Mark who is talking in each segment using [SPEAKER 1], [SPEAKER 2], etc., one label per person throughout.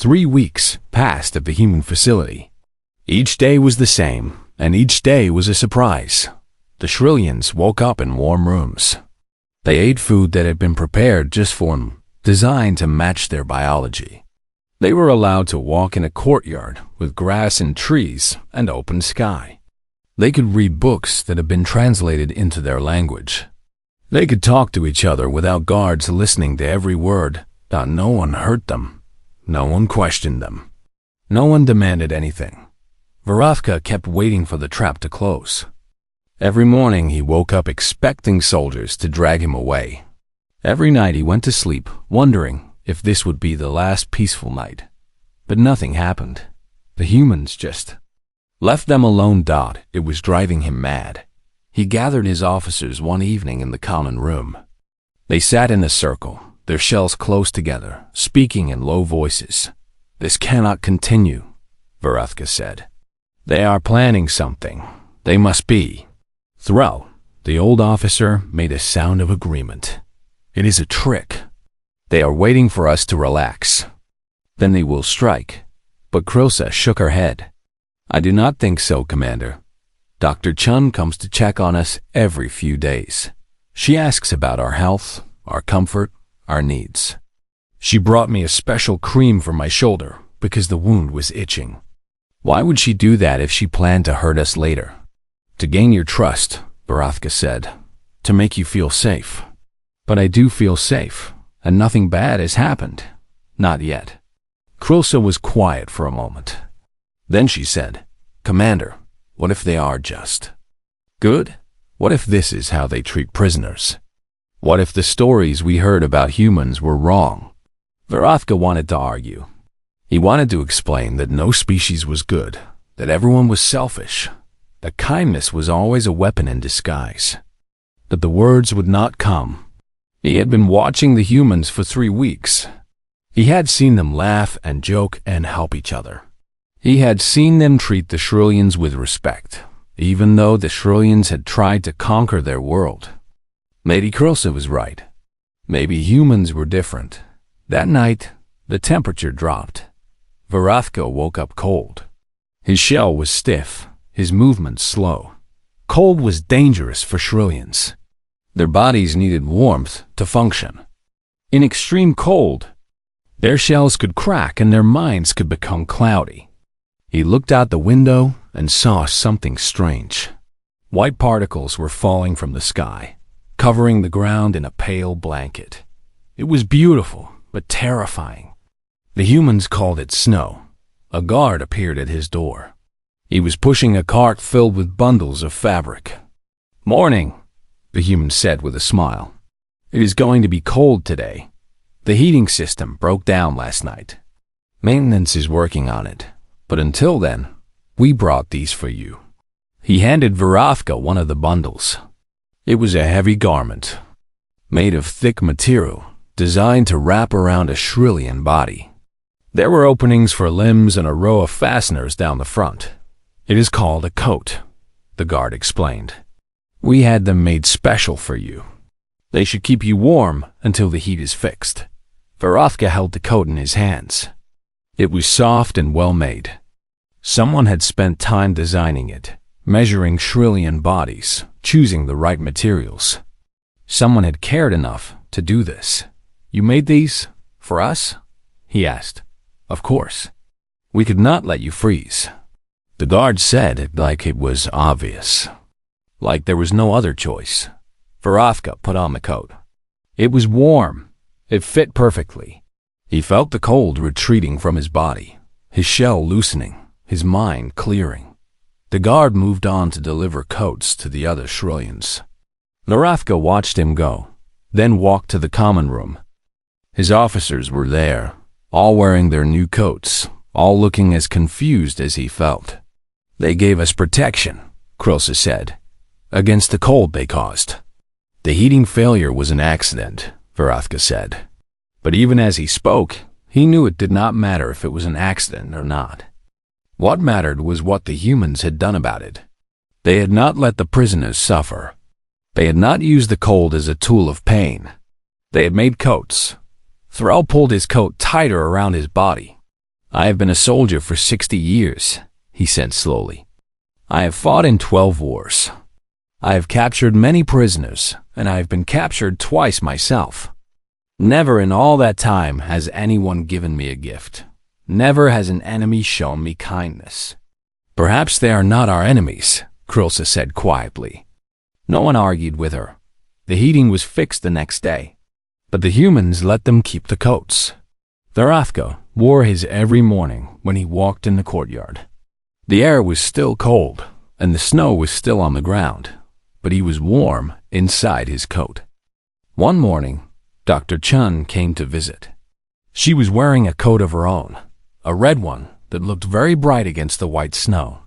[SPEAKER 1] 3 weeks passed at the human facility. Each day was the same, and each day was a surprise. The Shrillians woke up in warm rooms. They ate food that had been prepared just for them, designed to match their biology. They were allowed to walk in a courtyard with grass and trees and open sky. They could read books that had been translated into their language. They could talk to each other without guards listening to every word, that no one hurt them. No one questioned them. No one demanded anything. Verothka kept waiting for the trap to close. Every morning he woke up expecting soldiers to drag him away. Every night he went to sleep, wondering if this would be the last peaceful night. But nothing happened. The humans just left them alone. It was driving him mad. He gathered his officers one evening in the common room. They sat in a circle, their shells close together, speaking in low voices. "This cannot continue," Verothka said. "They are planning something. They must be." Thrall, the old officer, made a sound of agreement. "It is a trick. They are waiting for us to relax. Then they will strike." But Krilsa shook her head. "I do not think so, Commander. Dr. Chun comes to check on us every few days. She asks about our health, our comfort, our needs. She brought me a special cream for my shoulder because the wound was itching. Why would she do that if she planned to hurt us later?" "To gain your trust," Verothka said. "To make you feel safe." "But I do feel safe, and nothing bad has happened. Not yet." Krilsa was quiet for a moment. Then she said, "Commander, what if they are just good? What if this is how they treat prisoners? What if the stories we heard about humans were wrong?" Verothka wanted to argue. He wanted to explain that no species was good, that everyone was selfish, that kindness was always a weapon in disguise. But the words would not come. He had been watching the humans for 3 weeks. He had seen them laugh and joke and help each other. He had seen them treat the Shrillians with respect, even though the Shrillians had tried to conquer their world. Maybe Krilsa was right. Maybe humans were different. That night, the temperature dropped. Verothka woke up cold. His shell was stiff, his movements slow. Cold was dangerous for Shrillians. Their bodies needed warmth to function. In extreme cold, their shells could crack and their minds could become cloudy. He looked out the window and saw something strange. White particles were falling from the sky, covering the ground in a pale blanket. It was beautiful, but terrifying. The humans called it snow. A guard appeared at his door. He was pushing a cart filled with bundles of fabric. "Morning," the human said with a smile. "It is going to be cold today. The heating system broke down last night. Maintenance is working on it, but until then, we brought these for you." He handed Verothka one of the bundles. It was a heavy garment, made of thick material, designed to wrap around a Shrillian body. There were openings for limbs and a row of fasteners down the front. "It is called a coat," the guard explained. "We had them made special for you. They should keep you warm until the heat is fixed." Verothka held the coat in his hands. It was soft and well made. Someone had spent time designing it, measuring Shrillian bodies, choosing the right materials. Someone had cared enough to do this. "You made these for us?" he asked. "Of course. We could not let you freeze." The guard said it like it was obvious, like there was no other choice. Verothka put on the coat. It was warm. It fit perfectly. He felt the cold retreating from his body, his shell loosening, his mind clearing. The guard moved on to deliver coats to the other Shrillians. Verothka watched him go, then walked to the common room. His officers were there, all wearing their new coats, all looking as confused as he felt. "They gave us protection," Krilsa said, "against the cold they caused." "The heating failure was an accident," Verothka said. But even as he spoke, he knew it did not matter if it was an accident or not. What mattered was what the humans had done about it. They had not let the prisoners suffer. They had not used the cold as a tool of pain. They had made coats. Thrall pulled his coat tighter around his body. I have been a soldier for 60 years, he said slowly. I have fought in 12 wars. I have captured many prisoners, and I have been captured twice myself. Never in all that time has anyone given me a gift. Never has an enemy shown me kindness. Perhaps they are not our enemies, Krilsa said quietly. No one argued with her. The heating was fixed the next day, but the humans let them keep the coats. Varathka wore his every morning when he walked in the courtyard. The air was still cold, and the snow was still on the ground, but he was warm inside his coat. One morning, Dr. Chun came to visit. She was wearing a coat of her own, a red one that looked very bright against the white snow.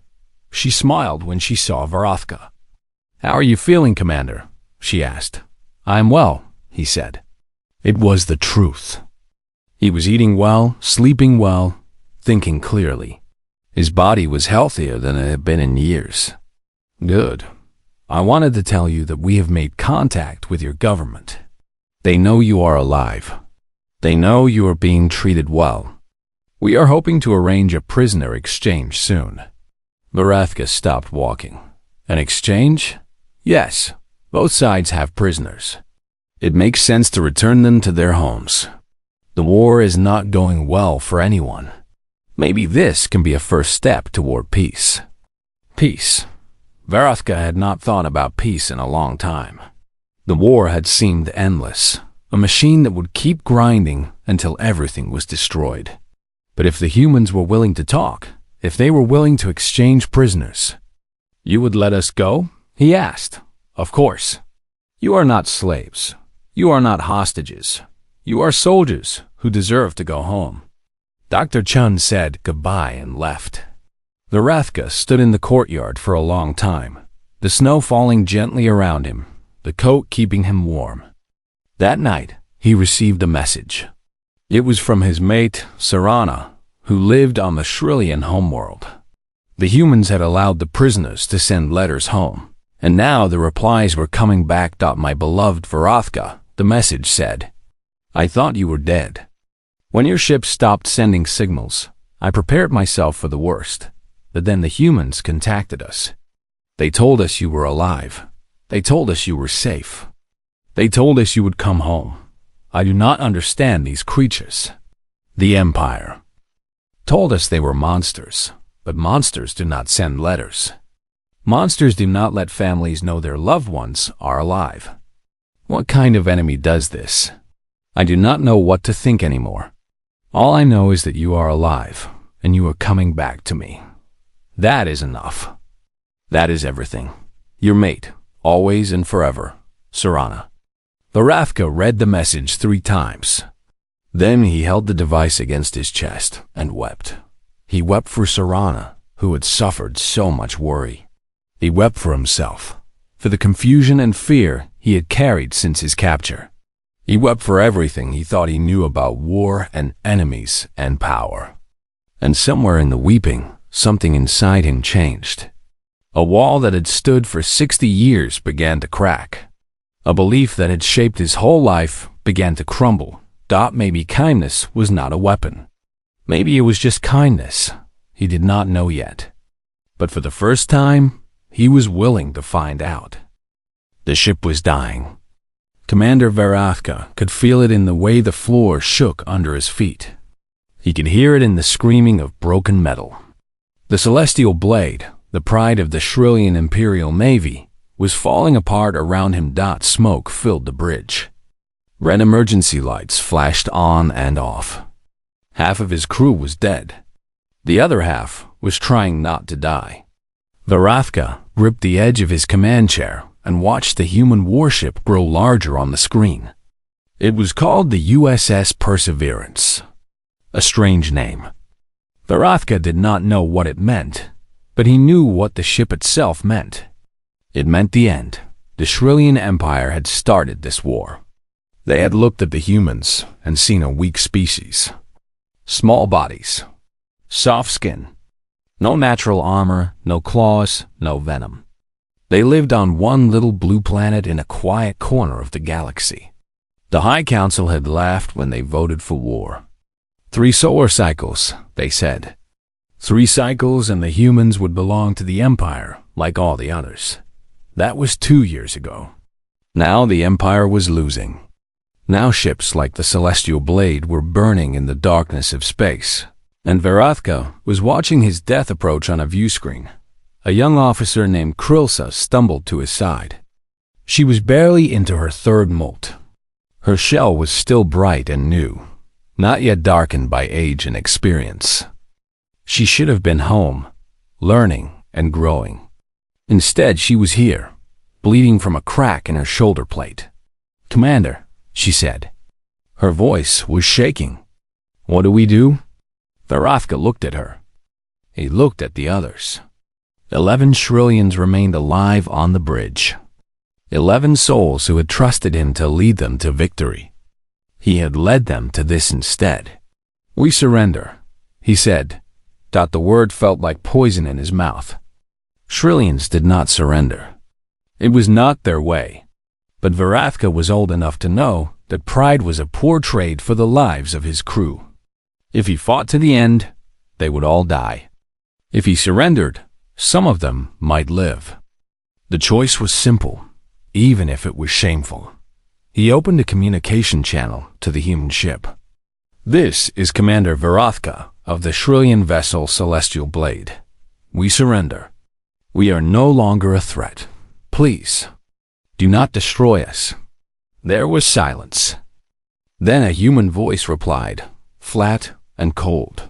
[SPEAKER 1] She smiled when she saw Varathka. "How are you feeling, Commander?" she asked. "I am well," he said. It was the truth. He was eating well, sleeping well, thinking clearly. His body was healthier than it had been in years. "Good. I wanted to tell you that we have made contact with your government. They know you are alive. They know you are being treated well. We are hoping to arrange a prisoner exchange soon." Varathka stopped walking. "An exchange?" "Yes. Both sides have prisoners. It makes sense to return them to their homes. The war is not going well for anyone. Maybe this can be a first step toward peace." Peace. Varathka had not thought about peace in a long time. The war had seemed endless, a machine that would keep grinding until everything was destroyed. But if the humans were willing to talk, if they were willing to exchange prisoners, "You would let us go?" he asked. "Of course. You are not slaves. You are not hostages. You are soldiers who deserve to go home." Dr. Chun said goodbye and left. Varathka stood in the courtyard for a long time, the snow falling gently around him, the coat keeping him warm. That night, he received a message. It was from his mate, Sarana, who lived on the Shrillian homeworld. The humans had allowed the prisoners to send letters home, and now the replies were coming back. "My beloved Varathka," the message said, "I thought you were dead. When your ship stopped sending signals, I prepared myself for the worst, but then the humans contacted us. They told us you were alive. They told us you were safe. They told us you would come home. I do not understand these creatures." The Empire told us they were monsters, but monsters do not send letters. Monsters do not let families know their loved ones are alive. What kind of enemy does this? I do not know what to think anymore. All I know is that you are alive, and you are coming back to me. That is enough. That is everything. Your mate, always and forever, Sarana. Varathka read the message 3 times. Then he held the device against his chest and wept. He wept for Sarana, who had suffered so much worry. He wept for himself, for the confusion and fear he had carried since his capture. He wept for everything he thought he knew about war and enemies and power. And somewhere in the weeping, something inside him changed. A wall that had stood for 60 years began to crack. A belief that had shaped his whole life began to crumble. Maybe kindness was not a weapon. Maybe it was just kindness. He did not know yet. But for the first time, he was willing to find out. The ship was dying. Commander Varathka could feel it in the way the floor shook under his feet. He could hear it in the screaming of broken metal. The celestial blade, the pride of the Shrillian Imperial Navy, was falling apart around him. Smoke filled the bridge. Red emergency lights flashed on and off. Half of his crew was dead. The other half was trying not to die. Varathka gripped the edge of his command chair and watched the human warship grow larger on the screen. It was called the USS Perseverance. A strange name. Varathka did not know what it meant, but he knew what the ship itself meant. It meant the end. The Shrillian Empire had started this war. They had looked at the humans and seen a weak species. Small bodies. Soft skin. No natural armor, no claws, no venom. They lived on one little blue planet in a quiet corner of the galaxy. The High Council had laughed when they voted for war. 3 solar cycles, they said. 3 cycles and the humans would belong to the Empire, like all the others. That was 2 years ago. Now the Empire was losing. Now ships like the Celestial Blade were burning in the darkness of space, and Verathka was watching his death approach on a view screen. A young officer named Krilsa stumbled to his side. She was barely into her 3rd molt. Her shell was still bright and new, not yet darkened by age and experience. She should have been home, learning and growing. Instead, she was here, bleeding from a crack in her shoulder plate. "Commander," she said. Her voice was shaking. "What do we do?" Verathka looked at her. He looked at the others. 11 Shrillians remained alive on the bridge. 11 souls who had trusted him to lead them to victory. He had led them to this instead. "We surrender," he said. The word felt like poison in his mouth. Shrillians did not surrender. It was not their way. But Verathka was old enough to know that pride was a poor trade for the lives of his crew. If he fought to the end, they would all die. If he surrendered, some of them might live. The choice was simple, even if it was shameful. He opened a communication channel to the human ship. "This is Commander Verathka of the Shrillian vessel Celestial Blade. We surrender. We are no longer a threat. Please, do not destroy us." There was silence. Then a human voice replied, flat and cold.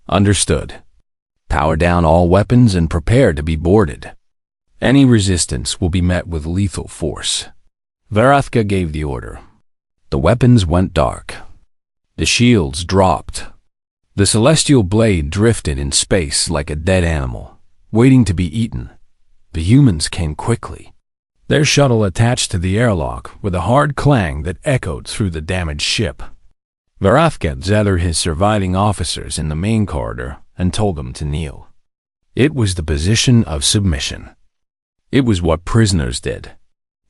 [SPEAKER 1] "Understood. Power down all weapons and prepare to be boarded. Any resistance will be met with lethal force." Verathka gave the order. The weapons went dark. The shields dropped. The Celestial Blade drifted in space like a dead animal, waiting to be eaten. The humans came quickly. Their shuttle attached to the airlock with a hard clang that echoed through the damaged ship. Verathka gathered his surviving officers in the main corridor and told them to kneel. It was the position of submission. It was what prisoners did.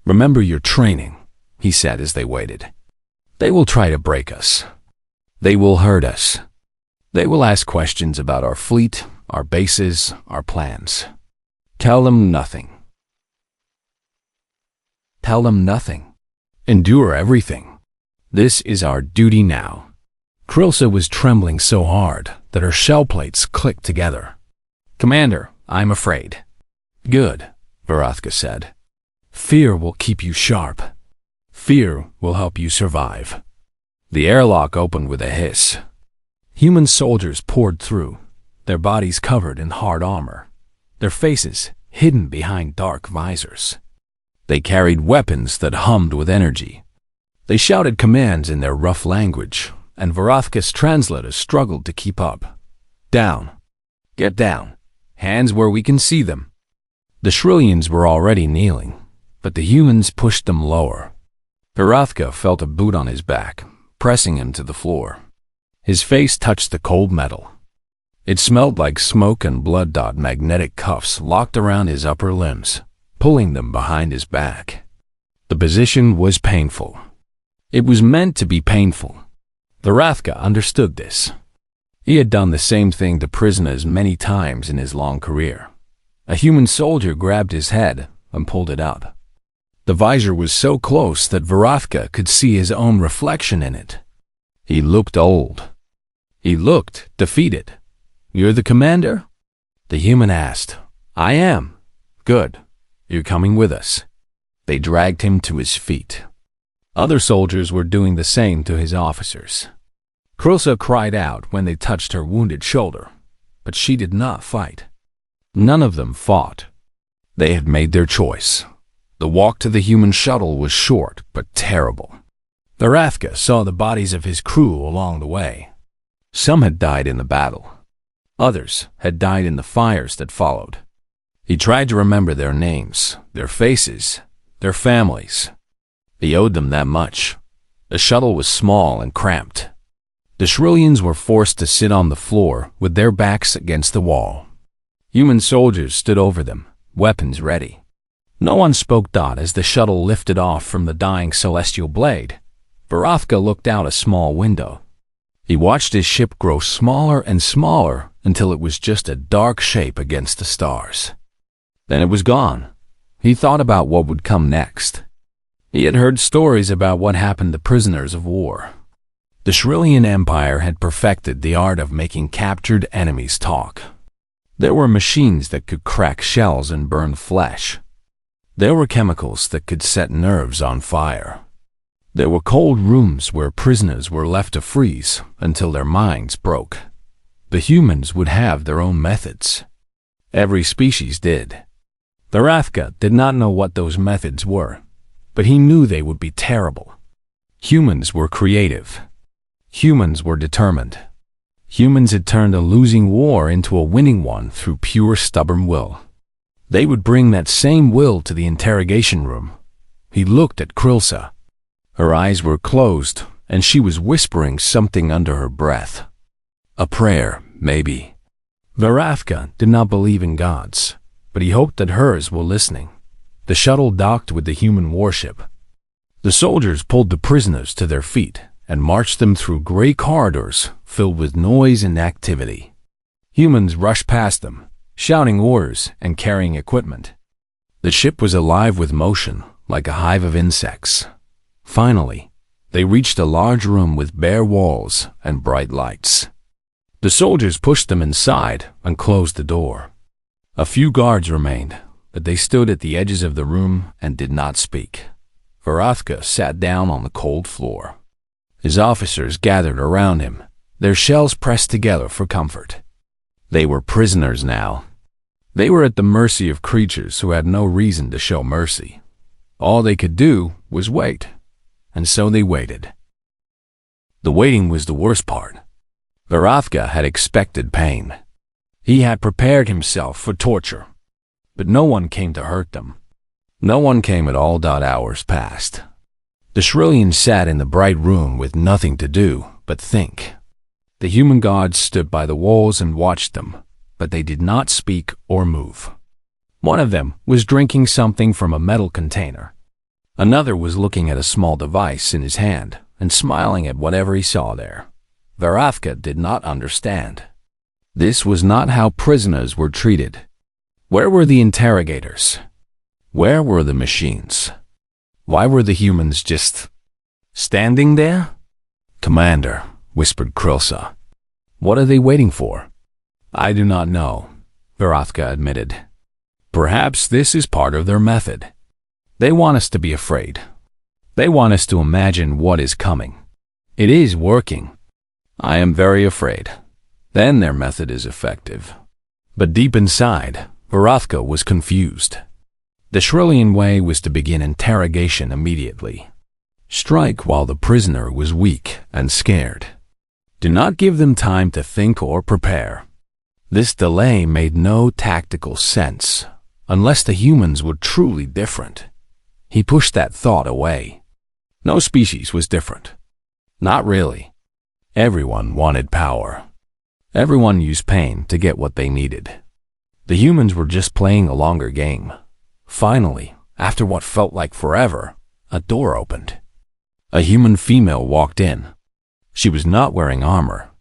[SPEAKER 1] "Remember your training," he said as they waited. "They will try to break us. They will hurt us. They will ask questions about our fleet, our bases, our plans. Tell them nothing. Tell them nothing. Endure everything. This is our duty now." Krilsa was trembling so hard that her shell plates clicked together. "Commander, I'm afraid." "Good," Verathka said. "Fear will keep you sharp. Fear will help you survive." The airlock opened with a hiss. Human soldiers poured through, their bodies covered in hard armor, their faces hidden behind dark visors. They carried weapons that hummed with energy. They shouted commands in their rough language, and Verathka's translators struggled to keep up. "Down. Get down. Hands where we can see them." The Shrillians were already kneeling, but the humans pushed them lower. Verathka felt a boot on his back, pressing him to the floor. His face touched the cold metal. It smelled like smoke and blood. Magnetic cuffs locked around his upper limbs, pulling them behind his back. The position was painful. It was meant to be painful. Verathka understood this. He had done the same thing to prisoners many times in his long career. A human soldier grabbed his head and pulled it up. The visor was so close that Verathka could see his own reflection in it. He looked old. He looked defeated. "You're the commander?" The human asked. "I am." "Good. You're coming with us." They dragged him to his feet. Other soldiers were doing the same to his officers. Krilsa cried out when they touched her wounded shoulder, but she did not fight. None of them fought. They had made their choice. The walk to the human shuttle was short but terrible. Verathka saw the bodies of his crew along the way. Some had died in the battle. Others had died in the fires that followed. He tried to remember their names, their faces, their families. He owed them that much. The shuttle was small and cramped. The Shrillians were forced to sit on the floor with their backs against the wall. Human soldiers stood over them, weapons ready. No one spoke. As the shuttle lifted off from the dying Celestial Blade, Verathka looked out a small window. He watched his ship grow smaller and smaller until it was just a dark shape against the stars. Then it was gone. He thought about what would come next. He had heard stories about what happened to prisoners of war. The Shrillian Empire had perfected the art of making captured enemies talk. There were machines that could crack shells and burn flesh. There were chemicals that could set nerves on fire. There were cold rooms where prisoners were left to freeze until their minds broke. The humans would have their own methods. Every species did. Varathka did not know what those methods were, but he knew they would be terrible. Humans were creative. Humans were determined. Humans had turned a losing war into a winning one through pure stubborn will. They would bring that same will to the interrogation room. He looked at Krilsa. Her eyes were closed, and she was whispering something under her breath. A prayer, maybe. Varathka did not believe in gods, but he hoped that hers were listening. The shuttle docked with the human warship. The soldiers pulled the prisoners to their feet and marched them through gray corridors filled with noise and activity. Humans rushed past them, shouting orders and carrying equipment. The ship was alive with motion, like a hive of insects. Finally, they reached a large room with bare walls and bright lights. The soldiers pushed them inside and closed the door. A few guards remained, but they stood at the edges of the room and did not speak. Varathka sat down on the cold floor. His officers gathered around him, their shells pressed together for comfort. They were prisoners now. They were at the mercy of creatures who had no reason to show mercy. All they could do was wait, and so they waited. The waiting was the worst part. Varathka had expected pain. He had prepared himself for torture, but no one came to hurt them. No one came at all. Hours passed. The Shrillians sat in the bright room with nothing to do but think. The human gods stood by the walls and watched them, but they did not speak or move. One of them was drinking something from a metal container. Another was looking at a small device in his hand and smiling at whatever he saw there. Varathka did not understand. This was not how prisoners were treated. Where were the interrogators? Where were the machines? Why were the humans just standing there? Commander, whispered Krilsa. What are they waiting for? I do not know, Varathka admitted. Perhaps this is part of their method. They want us to be afraid. They want us to imagine what is coming. It is working. I am very afraid. Then their method is effective. But deep inside, Varathka was confused. The Shrillian way was to begin interrogation immediately. Strike while the prisoner was weak and scared. Do not give them time to think or prepare. This delay made no tactical sense, unless the humans were truly different. He pushed that thought away. No species was different. Not really. Everyone wanted power. Everyone used pain to get what they needed. The humans were just playing a longer game. Finally, after what felt like forever, a door opened. A human female walked in. She was not wearing armor.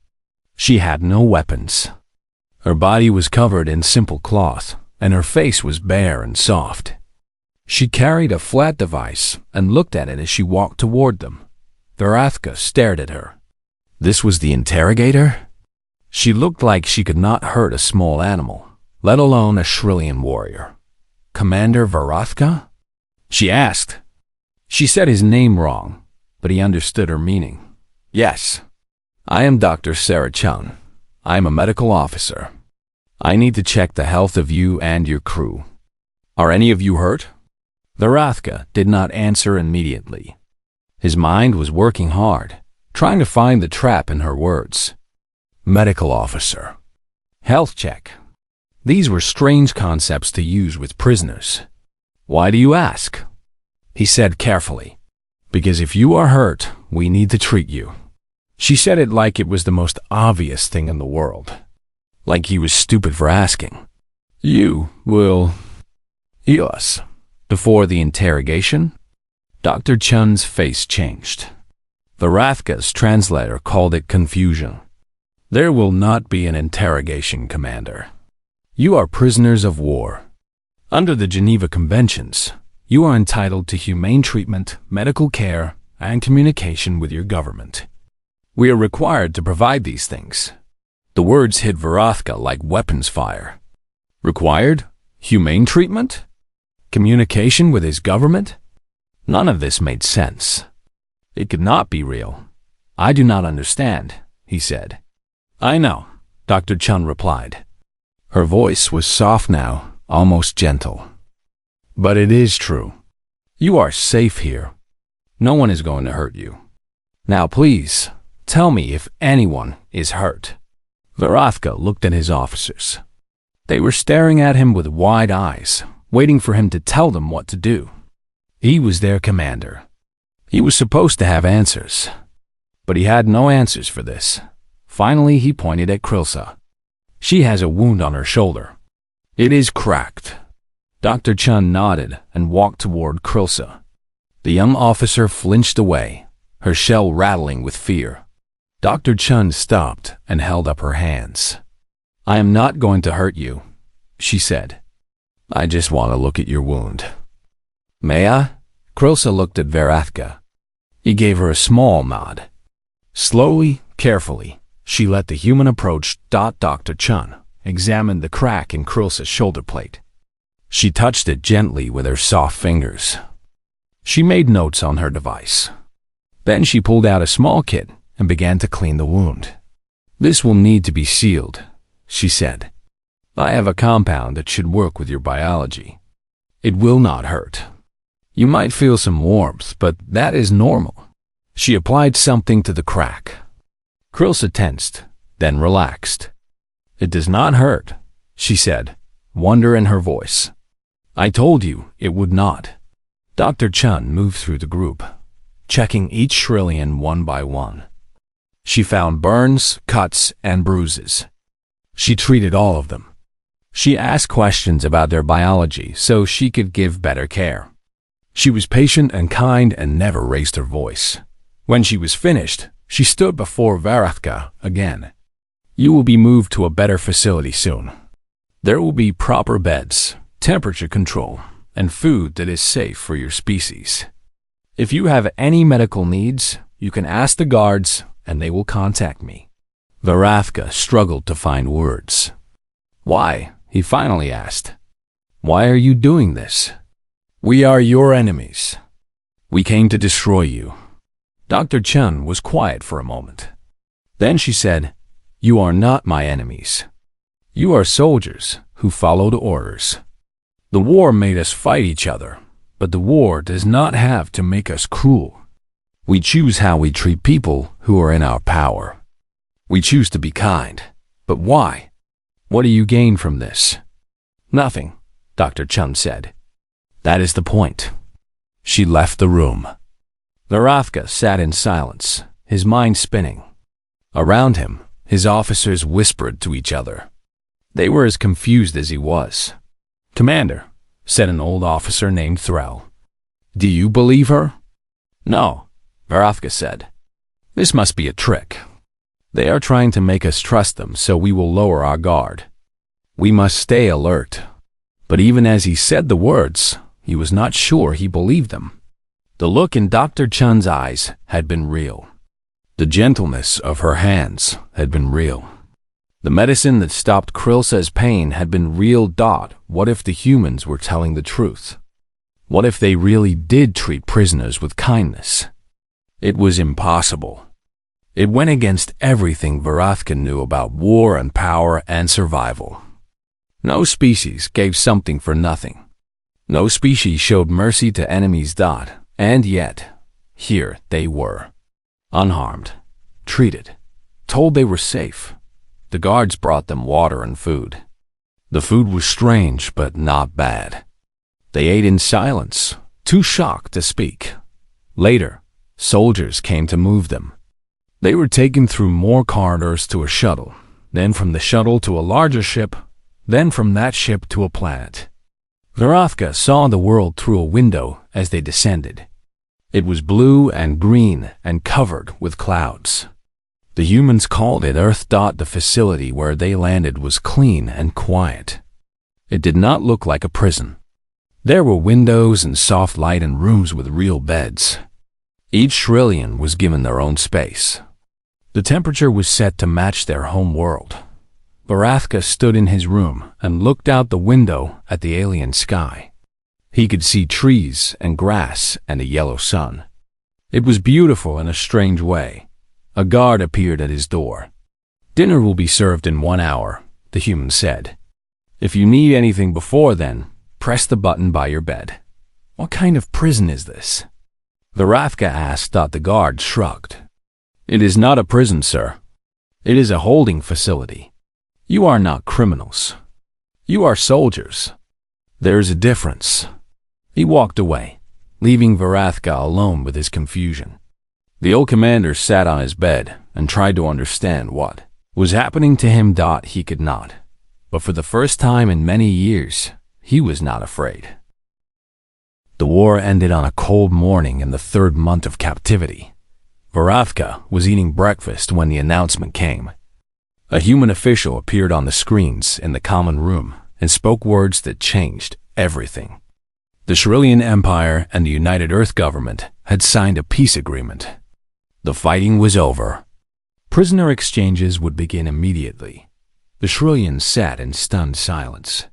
[SPEAKER 1] She had no weapons. Her body was covered in simple cloth, and her face was bare and soft. She carried a flat device and looked at it as she walked toward them. Varathka stared at her. This was the interrogator? She looked like she could not hurt a small animal, let alone a Shrillian warrior. Commander Varathka? She asked. She said his name wrong, but he understood her meaning. Yes, I am Dr. Sarah Chun. I am a medical officer. I need to check the health of you and your crew. Are any of you hurt? Varathka did not answer immediately. His mind was working hard, trying to find the trap in her words. Medical officer. Health check. These were strange concepts to use with prisoners. Why do you ask? He said carefully. Because if you are hurt, we need to treat you. She said it like it was the most obvious thing in the world. Like he was stupid for asking. You will heal us. Before the interrogation? Dr. Chun's face changed. Varathka's translator called it confusion. There will not be an interrogation, Commander. You are prisoners of war. Under the Geneva Conventions, you are entitled to humane treatment, medical care, and communication with your government. We are required to provide these things. The words hit Varathka like weapons fire. Required? Humane treatment? Communication with his government? None of this made sense. It could not be real. I do not understand, he said. I know, Dr. Chun replied. Her voice was soft now, almost gentle. But it is true. You are safe here. No one is going to hurt you. Now please, tell me if anyone is hurt. Varathka looked at his officers. They were staring at him with wide eyes, waiting for him to tell them what to do. He was their commander. He was supposed to have answers. But he had no answers for this. Finally, he pointed at Krilsa. She has a wound on her shoulder. It is cracked. Dr. Chun nodded and walked toward Krilsa. The young officer flinched away, her shell rattling with fear. Dr. Chun stopped and held up her hands. I am not going to hurt you, she said. I just want to look at your wound. May I? Krilsa looked at Varathka. He gave her a small nod. Slowly, carefully, she let the human approach. Dr. Chun examined the crack in Krilsa's shoulder plate. She touched it gently with her soft fingers. She made notes on her device. Then she pulled out a small kit and began to clean the wound. This will need to be sealed, she said. I have a compound that should work with your biology. It will not hurt. You might feel some warmth, but that is normal. She applied something to the crack. Krilsa tensed, then relaxed. It does not hurt, she said, wonder in her voice. I told you it would not. Dr. Chun moved through the group, checking each Shrillian one by one. She found burns, cuts, and bruises. She treated all of them. She asked questions about their biology so she could give better care. She was patient and kind and never raised her voice. When she was finished, she stood before Varathka again. You will be moved to a better facility soon. There will be proper beds, temperature control, and food that is safe for your species. If you have any medical needs, you can ask the guards and they will contact me. Varathka struggled to find words. Why? He finally asked. Why are you doing this? We are your enemies. We came to destroy you. Dr. Chun was quiet for a moment. Then she said, You are not my enemies. You are soldiers who followed orders. The war made us fight each other, but the war does not have to make us cruel. We choose how we treat people who are in our power. We choose to be kind. But why? What do you gain from this? Nothing, Dr. Chun said. That is the point. She left the room. Varathka sat in silence, his mind spinning. Around him, his officers whispered to each other. They were as confused as he was. Commander, said an old officer named Thrall. Do you believe her? No, Varathka said. This must be a trick. They are trying to make us trust them, so we will lower our guard. We must stay alert. But even as he said the words, he was not sure he believed them. The look in Dr. Chun's eyes had been real. The gentleness of her hands had been real. The medicine that stopped Krilsa's pain had been real. What if the humans were telling the truth? What if they really did treat prisoners with kindness? It was impossible. It went against everything Varathka knew about war and power and survival. No species gave something for nothing. No species showed mercy to enemies. And yet, here they were. Unharmed, treated, told they were safe. The guards brought them water and food. The food was strange, but not bad. They ate in silence, too shocked to speak. Later, soldiers came to move them. They were taken through more corridors to a shuttle, then from the shuttle to a larger ship, then from that ship to a planet. Varathka saw the world through a window as they descended. It was blue and green and covered with clouds. The humans called it Earth. The facility where they landed was clean and quiet. It did not look like a prison. There were windows and soft light and rooms with real beds. Each Shrillian was given their own space. The temperature was set to match their home world. Varathka stood in his room and looked out the window at the alien sky. He could see trees and grass and a yellow sun. It was beautiful in a strange way. A guard appeared at his door. "Dinner will be served in 1 hour," the human said. "If you need anything before then, press the button by your bed." "What kind of prison is this?" Varathka asked. The guard shrugged. "It is not a prison, sir. It is a holding facility. You are not criminals. You are soldiers. There is a difference." He walked away, leaving Varathka alone with his confusion. The old commander sat on his bed and tried to understand what was happening to him. He could not, but for the first time in many years, he was not afraid. The war ended on a cold morning in the 3rd month of captivity. Varathka was eating breakfast when the announcement came. A human official appeared on the screens in the common room and spoke words that changed everything. The Shrillian Empire and the United Earth government had signed a peace agreement. The fighting was over. Prisoner exchanges would begin immediately. The Shrillians sat in stunned silence.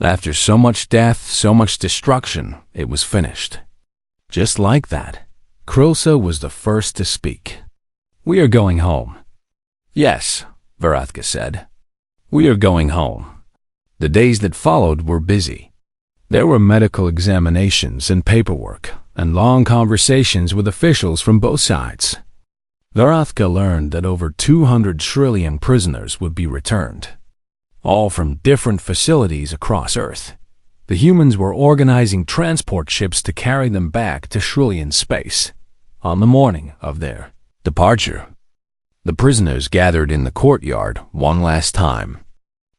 [SPEAKER 1] After so much death, so much destruction, it was finished. Just like that, Krilsa was the first to speak. "We are going home." "Yes," Varathka said. "We are going home." The days that followed were busy. There were medical examinations and paperwork, and long conversations with officials from both sides. Varathka learned that over 200 Shrillian prisoners would be returned, all from different facilities across Earth. The humans were organizing transport ships to carry them back to Shrillian space on the morning of their departure. The prisoners gathered in the courtyard one last time.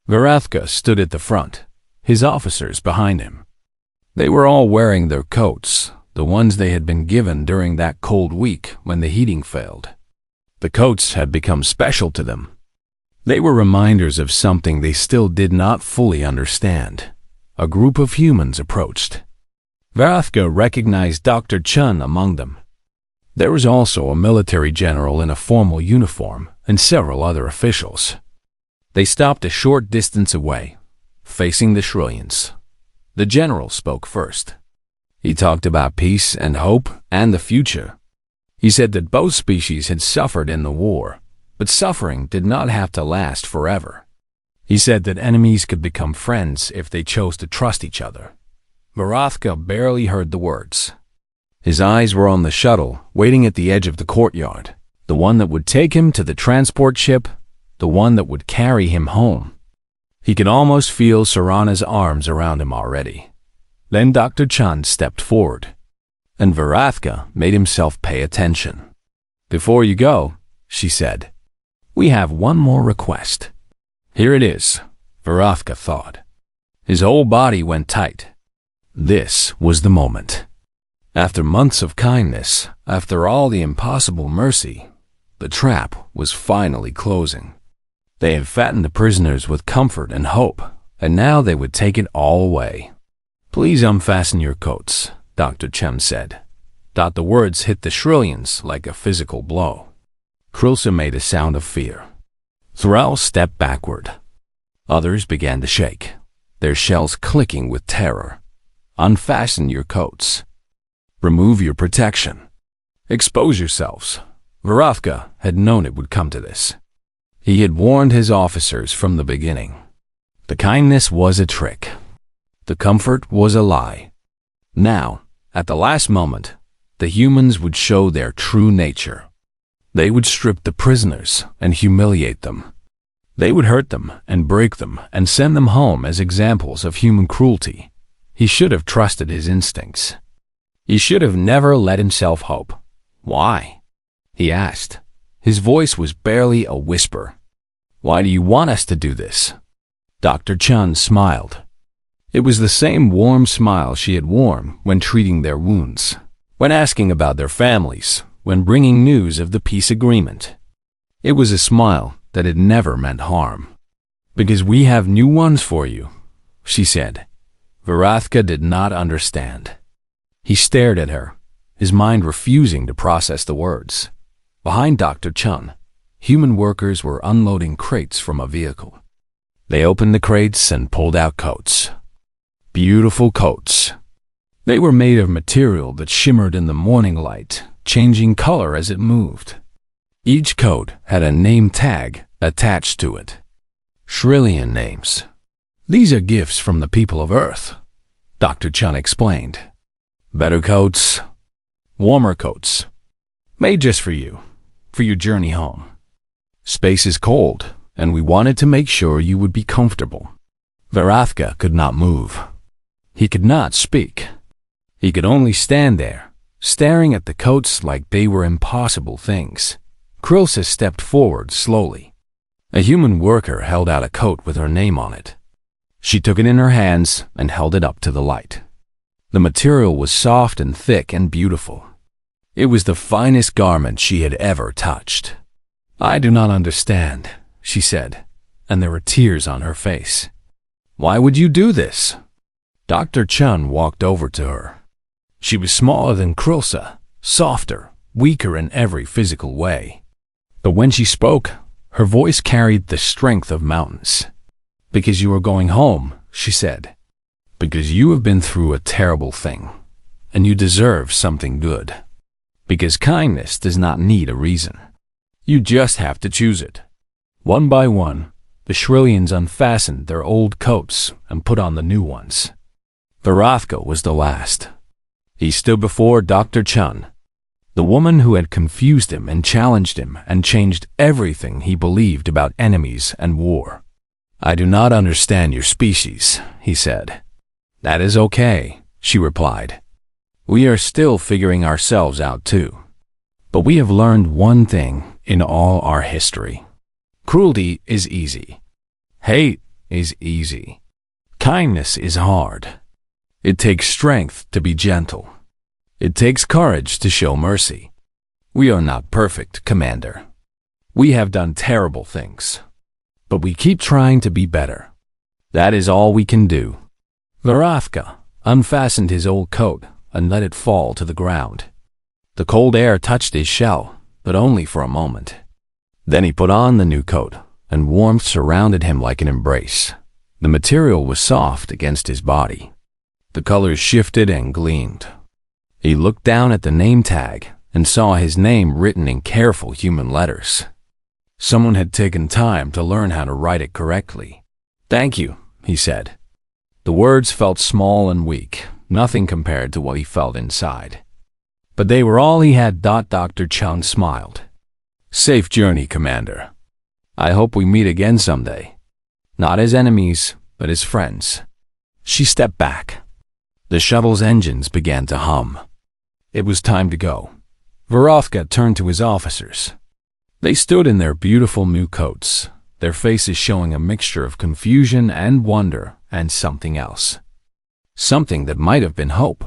[SPEAKER 1] Varathka stood at the front, his officers behind him. They were all wearing their coats, the ones they had been given during that cold week when the heating failed. The coats had become special to them. They were reminders of something they still did not fully understand. A group of humans approached. Varathka recognized Dr. Chun among them. There was also a military general in a formal uniform and several other officials. They stopped a short distance away, facing the Shrillians. The general spoke first. He talked about peace and hope and the future. He said that both species had suffered in the war, but suffering did not have to last forever. He said that enemies could become friends if they chose to trust each other. Varathka barely heard the words. His eyes were on the shuttle waiting at the edge of the courtyard, the one that would take him to the transport ship, the one that would carry him home. He could almost feel Sarana's arms around him already. Then Dr. Chand stepped forward, and Varathka made himself pay attention. "Before you go," she said, "we have one more request." Here it is, Varathka thought. His whole body went tight. This was the moment. After months of kindness, after all the impossible mercy, the trap was finally closing. They had fattened the prisoners with comfort and hope, and now they would take it all away. "Please unfasten your coats," Dr. Chem said. The words hit the Shrillians like a physical blow. Krilsa made a sound of fear. Thrall stepped backward. Others began to shake, their shells clicking with terror. "Unfasten your coats. Remove your protection. Expose yourselves." Varathka had known it would come to this. He had warned his officers from the beginning. The kindness was a trick. The comfort was a lie. Now, at the last moment, the humans would show their true nature. They would strip the prisoners and humiliate them. They would hurt them and break them and send them home as examples of human cruelty. He should have trusted his instincts. He should have never let himself hope. "Why?" he asked. His voice was barely a whisper. "Why do you want us to do this?" Dr. Chun smiled. It was the same warm smile she had worn when treating their wounds. when asking about their families, when bringing news of the peace agreement. It was a smile that had never meant harm. "Because we have new ones for you," she said. Varathka did not understand. He stared at her, his mind refusing to process the words. Behind Dr. Chun, human workers were unloading crates from a vehicle. They opened the crates and pulled out coats. Beautiful coats. They were made of material that shimmered in the morning light, changing color as it moved. Each coat had a name tag attached to it. Shrillian names. "These are gifts from the people of Earth," Dr. Chun explained. "Better coats, warmer coats, made just for you, for your journey home. Space is cold, and we wanted to make sure you would be comfortable." Varathka could not move. He could not speak. He could only stand there, staring at the coats like they were impossible things. Krilsa stepped forward slowly. A human worker held out a coat with her name on it. She took it in her hands and held it up to the light. The material was soft and thick and beautiful. It was the finest garment she had ever touched. "I do not understand," she said, and there were tears on her face. "Why would you do this?" Dr. Chun walked over to her. She was smaller than Krilsa, softer, weaker in every physical way. But when she spoke, her voice carried the strength of mountains. "Because you are going home," she said. "Because you have been through a terrible thing, and you deserve something good. Because kindness does not need a reason. You just have to choose it." One by one, the Shrillians unfastened their old coats and put on the new ones. Varathka was the last. He stood before Dr. Chun, the woman who had confused him and challenged him and changed everything he believed about enemies and war. "I do not understand your species," he said. "That is okay," she replied. "We are still figuring ourselves out too. But we have learned one thing in all our history. Cruelty is easy. Hate is easy. Kindness is hard. It takes strength to be gentle. It takes courage to show mercy. We are not perfect, Commander. We have done terrible things. But we keep trying to be better. That is all we can do." Varathka unfastened his old coat and let it fall to the ground. The cold air touched his shell, but only for a moment. Then he put on the new coat, and warmth surrounded him like an embrace. The material was soft against his body. The colors shifted and gleamed. He looked down at the name tag and saw his name written in careful human letters. Someone had taken time to learn how to write it correctly. "Thank you," he said. The words felt small and weak, nothing compared to what he felt inside. But they were all he had. Dr. Chun smiled. "Safe journey, Commander. I hope we meet again someday. Not as enemies, but as friends." She stepped back. The shuttle's engines began to hum. It was time to go. Varathka turned to his officers. They stood in their beautiful new coats, their faces showing a mixture of confusion and wonder and something else. Something that might have been hope.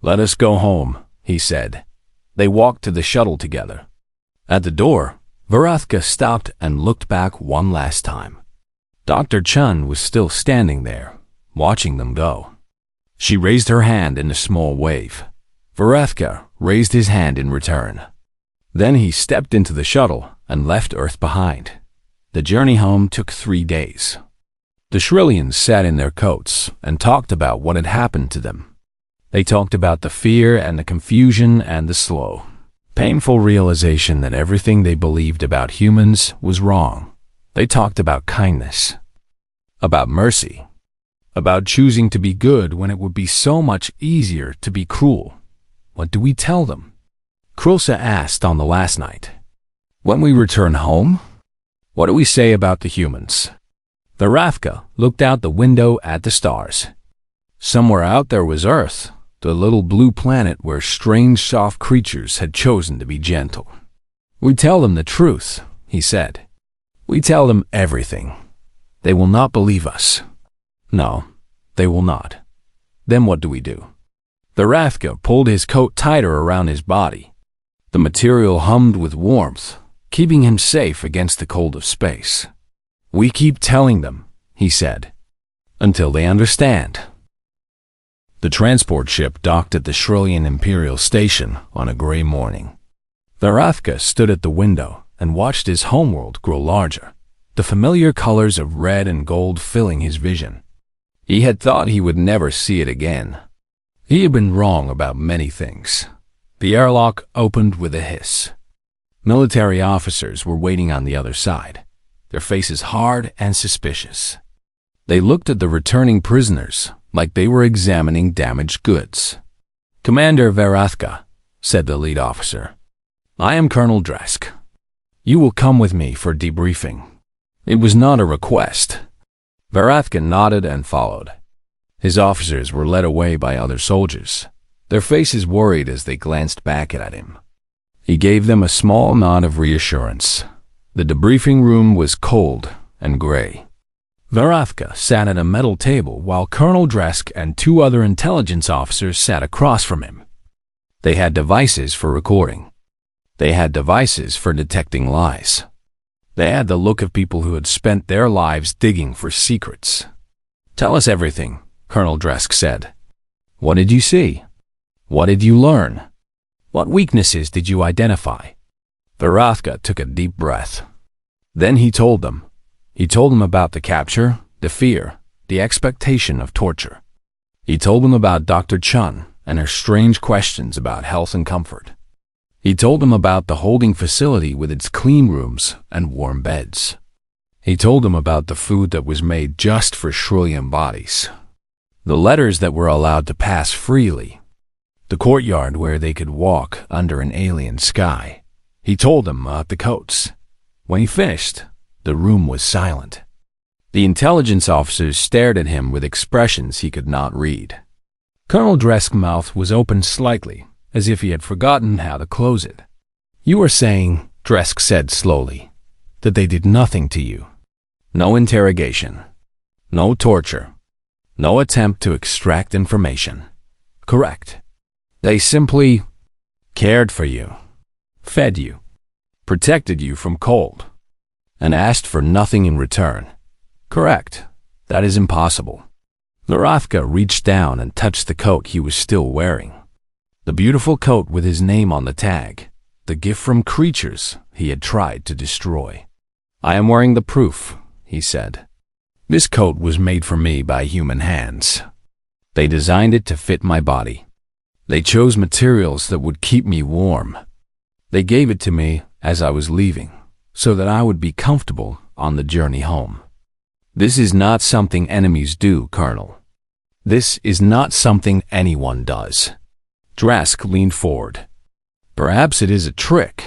[SPEAKER 1] "Let us go home," he said. They walked to the shuttle together. At the door, Varathka stopped and looked back one last time. Dr. Chun was still standing there, watching them go. She raised her hand in a small wave. Varathka raised his hand in return. Then he stepped into the shuttle and left Earth behind. The journey home took 3 days. The Shrillians sat in their coats and talked about what had happened to them. They talked about the fear and the confusion and the slow, painful realization that everything they believed about humans was wrong. They talked about kindness, about mercy, about choosing to be good when it would be so much easier to be cruel. What do we tell them? Krilsa asked on the last night. When we return home, what do we say about the humans? Varathka looked out the window at the stars. Somewhere out there was Earth, the little blue planet where strange soft creatures had chosen to be gentle. We tell them the truth, he said. We tell them everything. They will not believe us. No, they will not. Then what do we do? Varathka pulled his coat tighter around his body. The material hummed with warmth, keeping him safe against the cold of space. "We keep telling them," he said, "until they understand." The transport ship docked at the Shrillian Imperial Station on a gray morning. Varathka stood at the window and watched his homeworld grow larger, the familiar colors of red and gold filling his vision. He had thought he would never see it again. He had been wrong about many things. The airlock opened with a hiss. Military officers were waiting on the other side, their faces hard and suspicious. They looked at the returning prisoners like they were examining damaged goods. "Commander Varathka," said the lead officer, "I am Colonel Dresk. You will come with me for debriefing." It was not a request. Varathka nodded and followed. His officers were led away by other soldiers, their faces worried as they glanced back at him. He gave them a small nod of reassurance. The debriefing room was cold and gray. Varathka sat at a metal table while Colonel Dresk and two other intelligence officers sat across from him. They had devices for recording. They had devices for detecting lies. They had the look of people who had spent their lives digging for secrets. "Tell us everything," Colonel Dresk said. "What did you see? What did you learn? What weaknesses did you identify?" Varathka took a deep breath. Then he told them. He told them about the capture, the fear, the expectation of torture. He told them about Dr. Chun and her strange questions about health and comfort. He told them about the holding facility with its clean rooms and warm beds. He told them about the food that was made just for Shrillian bodies, the letters that were allowed to pass freely, the courtyard where they could walk under an alien sky. He told them about the coats. When he finished, the room was silent. The intelligence officers stared at him with expressions he could not read. Colonel Dresk's mouth was open slightly, as if he had forgotten how to close it. "You are saying," Dresk said slowly, "that they did nothing to you. No interrogation, no torture, no attempt to extract information. Correct. They simply cared for you, fed you, protected you from cold, and asked for nothing in return. Correct. That is impossible." Varathka reached down and touched the coat he was still wearing. The beautiful coat with his name on the tag, the gift from creatures he had tried to destroy. "I am wearing the proof," he said. "This coat was made for me by human hands. They designed it to fit my body. They chose materials that would keep me warm. They gave it to me as I was leaving, so that I would be comfortable on the journey home. This is not something enemies do, Colonel. This is not something anyone does." Dresk leaned forward. "Perhaps it is a trick.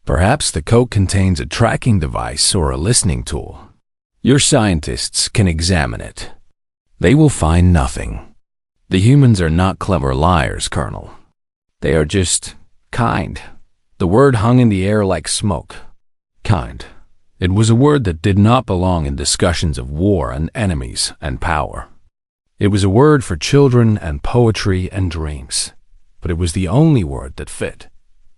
[SPEAKER 1] Perhaps the coat contains a tracking device or a listening tool. Your scientists can examine it. They will find nothing. The humans are not clever liars, Colonel. They are just kind." The word hung in the air like smoke. Kind. It was a word that did not belong in discussions of war and enemies and power. It was a word for children and poetry and dreams. But it was the only word that fit.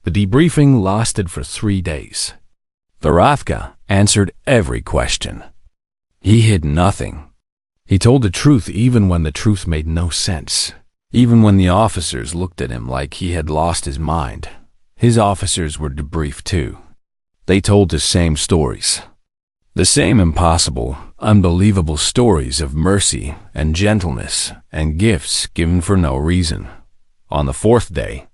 [SPEAKER 1] The debriefing lasted for 3 days. Varathka answered every question. He hid nothing. He told the truth even when the truth made no sense. Even when the officers looked at him like he had lost his mind. His officers were debriefed too. They told the same stories. The same impossible, unbelievable stories of mercy and gentleness and gifts given for no reason. On the 4th day,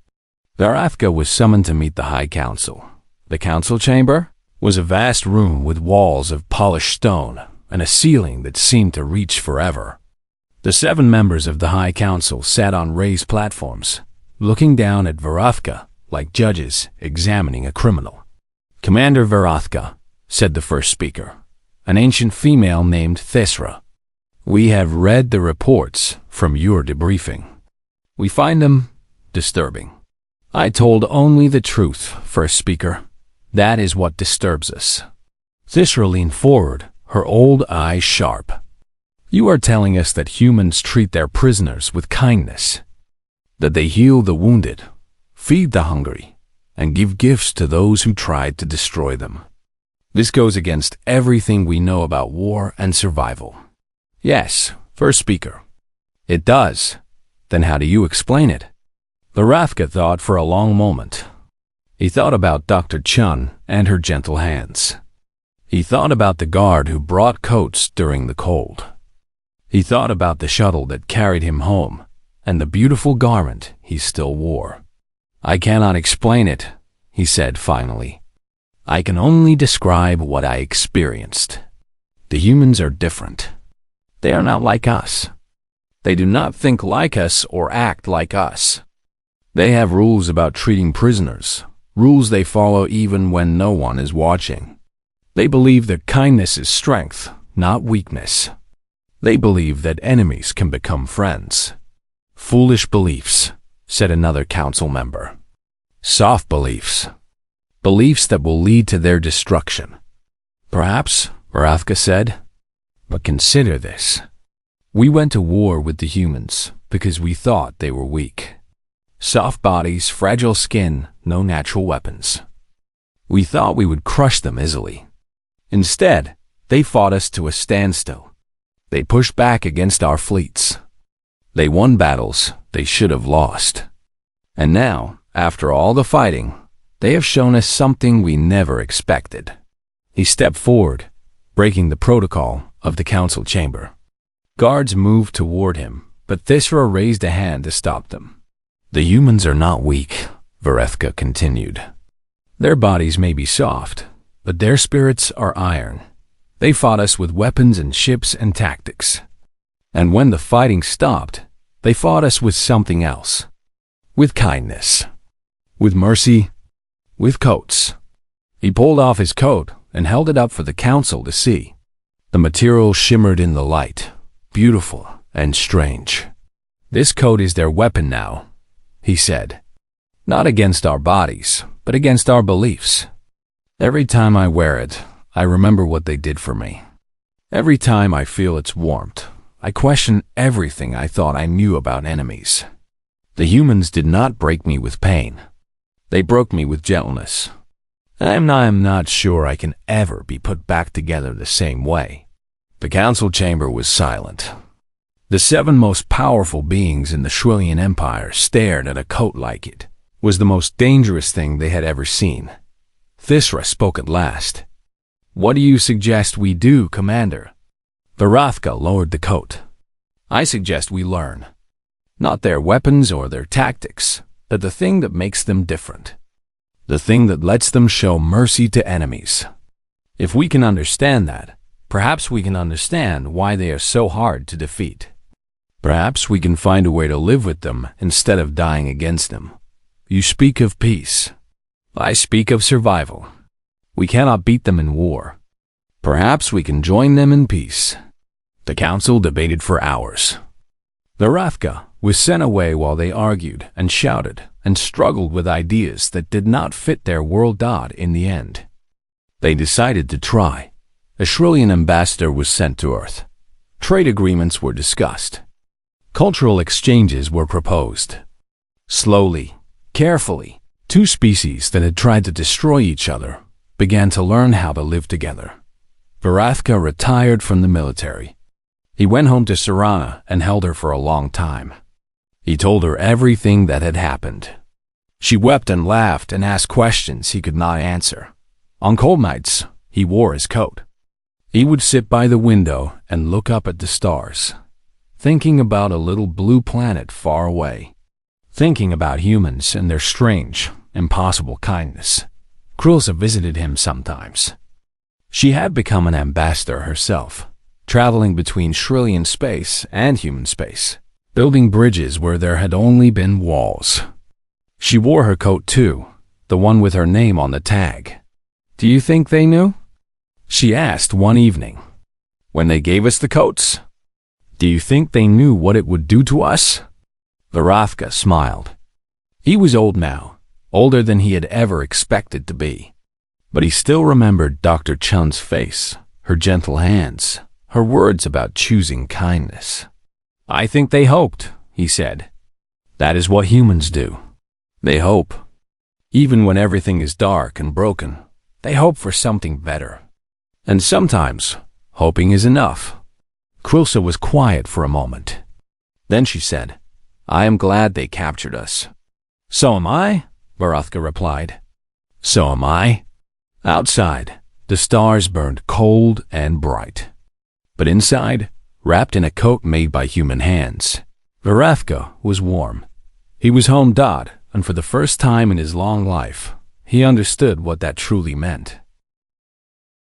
[SPEAKER 1] Varathka was summoned to meet the High Council. The council chamber was a vast room with walls of polished stone and a ceiling that seemed to reach forever. The 7 members of the High Council sat on raised platforms, looking down at Varathka like judges examining a criminal. "Commander Varathka," said the first speaker, an ancient female named Thesra, "we have read the reports from your debriefing. We find them disturbing. I told only the truth, first speaker. That is what disturbs us." Thesra leaned forward, her old eyes sharp. "You are telling us that humans treat their prisoners with kindness. that they heal the wounded, feed the hungry, and give gifts to those who tried to destroy them. This goes against everything we know about war and survival. Yes, first speaker. It does. Then how do you explain it? Varathka thought for a long moment. He thought about Dr. Chun and her gentle hands. He thought about the guard who brought coats during the cold. He thought about the shuttle that carried him home and the beautiful garment he still wore. I cannot explain it, he said finally. I can only describe what I experienced. The humans are different. They are not like us. They do not think like us or act like us. They have rules about treating prisoners, rules they follow even when no one is watching. They believe that kindness is strength, not weakness. They believe that enemies can become friends. Foolish beliefs, said another council member. Soft beliefs. Beliefs that will lead to their destruction. Perhaps, Varathka said. But consider this. We went to war with the humans because we thought they were weak. Soft bodies, fragile skin, no natural weapons. We thought we would crush them easily. Instead, they fought us to a standstill. They pushed back against our fleets. They won battles they should have lost. And now, after all the fighting, they have shown us something we never expected. He stepped forward, breaking the protocol of the council chamber. Guards moved toward him, but Thisra raised a hand to stop them. The humans are not weak, Varathka continued. Their bodies may be soft, but their spirits are iron. They fought us with weapons and ships and tactics. And when the fighting stopped, they fought us with something else. With kindness. With mercy. With coats. He pulled off his coat and held it up for the council to see. The material shimmered in the light, beautiful and strange. This coat is their weapon now, he said. Not against our bodies, but against our beliefs. Every time I wear it, I remember what they did for me. Every time I feel its warmth, I question everything I thought I knew about enemies. The humans did not break me with pain. They broke me with gentleness. I'm not sure I can ever be put back together the same way. The council chamber was silent. The 7 most powerful beings in the Shrillian Empire stared at a coat like it. Was the most dangerous thing they had ever seen. Thisra spoke at last. What do you suggest we do, Commander? Varathka lowered the coat. I suggest we learn. Not their weapons or their tactics, but the thing that makes them different. The thing that lets them show mercy to enemies. If we can understand that, perhaps we can understand why they are so hard to defeat. Perhaps we can find a way to live with them instead of dying against them. You speak of peace. I speak of survival. We cannot beat them in war. Perhaps we can join them in peace. The council debated for hours. Varathka was sent away while they argued and shouted and struggled with ideas that did not fit their world dot in the end. They decided to try. A Shrillian ambassador was sent to Earth. Trade agreements were discussed. Cultural exchanges were proposed. Slowly, carefully, 2 species that had tried to destroy each other began to learn how to live together. Varathka retired from the military. He went home to Sarana and held her for a long time. He told her everything that had happened. She wept and laughed and asked questions he could not answer. On cold nights, he wore his coat. He would sit by the window and look up at the stars, thinking about a little blue planet far away, thinking about humans and their strange, impossible kindness. Krulsa visited him sometimes. She had become an ambassador herself, traveling between Shrillian space and human space, building bridges where there had only been walls. She wore her coat too, the one with her name on the tag. Do you think they knew? She asked one evening. When they gave us the coats? Do you think they knew what it would do to us? Varathka smiled. He was old now, older than he had ever expected to be. But he still remembered Dr. Chun's face, her gentle hands, her words about choosing kindness. I think they hoped, he said. That is what humans do. They hope. Even when everything is dark and broken, they hope for something better. And sometimes, hoping is enough. Quilsa was quiet for a moment. Then she said, I am glad they captured us. So am I, Barathka replied. So am I. Outside, the stars burned cold and bright. But inside, wrapped in a coat made by human hands, Barathka was warm. He was home, and for the first time in his long life, he understood what that truly meant.